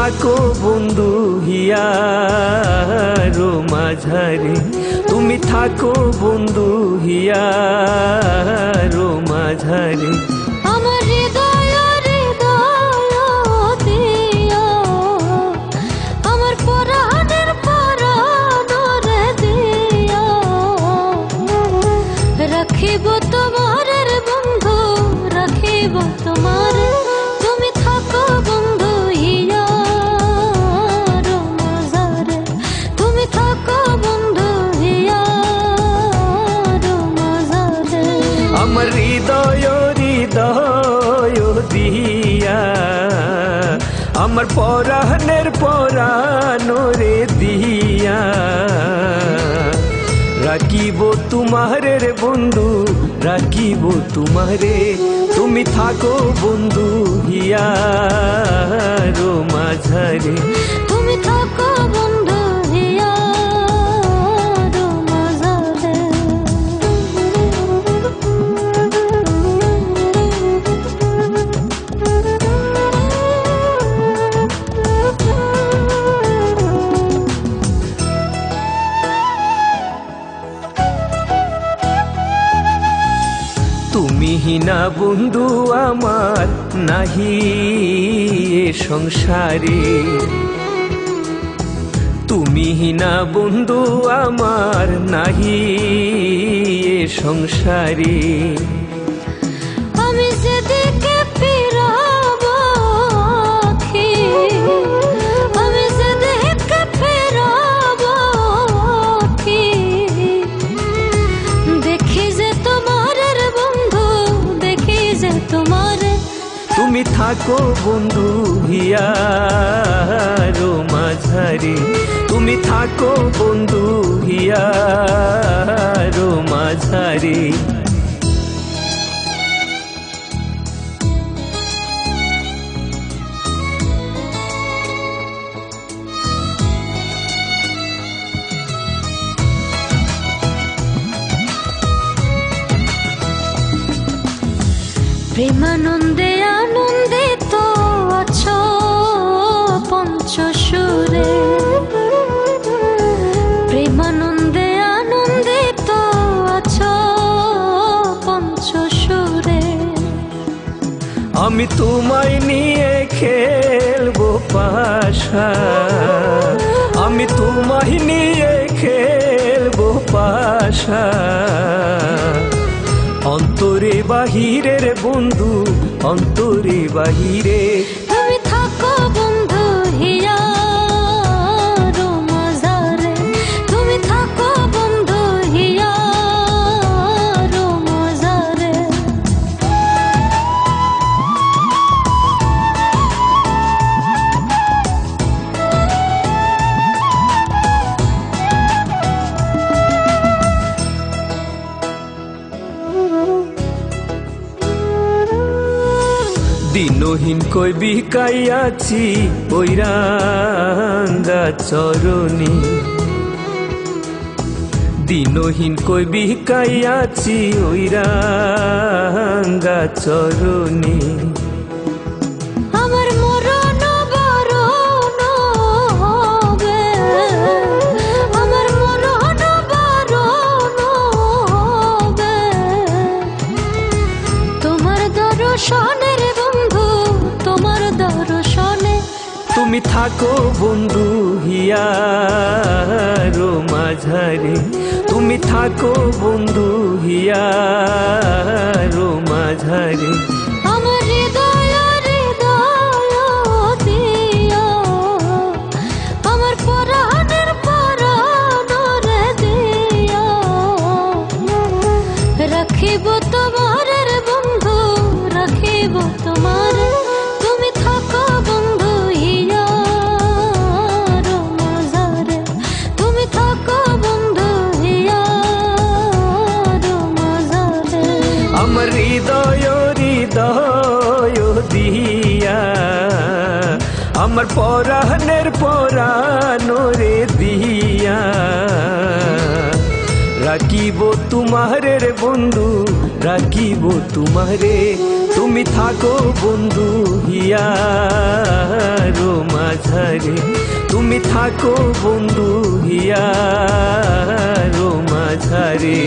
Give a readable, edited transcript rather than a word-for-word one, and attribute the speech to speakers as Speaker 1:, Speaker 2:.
Speaker 1: থাকো বন্ধু হিয়ারো মাঝারে, তুমি থাকো বন্ধু হিয়ারো মাঝারে।
Speaker 2: আমার হৃদয় দিয়া, আমার পরাণের পরাণরে দিয়া, রাখিব তোমার বন্ধু, রাখিব তোমার। তুমি থাকো বন্ধু হিয়ারো মাঝারে, তুমি থাকো বন্ধু হিয়ারো মাঝারে।
Speaker 1: আমার হৃদয় দিয়া, আমার পরাণের পরাণরে দিয়া, রাখিব তোমারে রে বন্ধু, রাখিব তোমারে। তুমি থাকো বন্ধু হিয়ারো মাঝারে,
Speaker 2: তুমি থাকো বন্ধু হিয়ারো মাঝারে।
Speaker 1: তুমি হিনা বন্ধু আমার নাহি এ সংসারে, তুমি হিনা বন্ধু আমার নাহি এ সংসারে।
Speaker 2: আমি যেদিকে ফিরাব আখি, আমি যেদিকে ফিরাব আখি, দেখি যে তোমার বন্ধু, দেখি যে তোমার।
Speaker 1: তুমি থাকো বন্ধু হিয়ারো মাঝারে, তুমি থাকো বন্ধু হিয়ারো মাঝারে।
Speaker 2: প্রেমানন্দে আনন্দিত আছো পঞ্চসুরে, প্রেমানন্দে আনন্দিত আছো পঞ্চসুরে।
Speaker 1: আমি তোমায় নিয়ে খেলবো পাশা, আমি তোমায় নিয়ে খেলবো পাশা। অন্তরে বাহিরের বন্ধু, অন্তরে বাহিরে।
Speaker 2: তুমি থাকো বন্ধু হিয়ারো মাঝারে, তুমি থাকো বন্ধু হিয়ারো মাঝারে।
Speaker 1: দিনহীন কই বিকাইয়াছি ওই রাঙ্গা চরণী, দিনহীন কই বিকাইয়াছি ওই রাঙ্গা চরণী।
Speaker 2: আমার মরণ বরণ হবে, আমার মরণ বরণ হবে, তোমার দর্শনের বন্ধু, তোমার দর্শনে।
Speaker 1: তুমি থাকো বন্ধু হিয়ারো মাঝারে, তুমি থাকো বন্ধু হিয়ারো মাঝারে।
Speaker 2: আমার হৃদয় দিয়া, আমার পরাণের পরাণরে দিয়া, রাখিব তোমার বন্ধু, রাখিব তোমার। তুমি থাকো বন্ধু হিয়ারো মাঝারে, তুমি থাকো বন্ধু হিয়ারো মাঝারে।
Speaker 1: আমার হৃদয় দিয়া, আমার পরাণের পরাণরে দিয়া, রাখিব তোমারে রে বন্ধু, রাখিব তোমারে। তুমি থাকো বন্ধু হিয়ারো মাঝারে, তুমি থাকো বন্ধু হিয়ারো মাঝারে।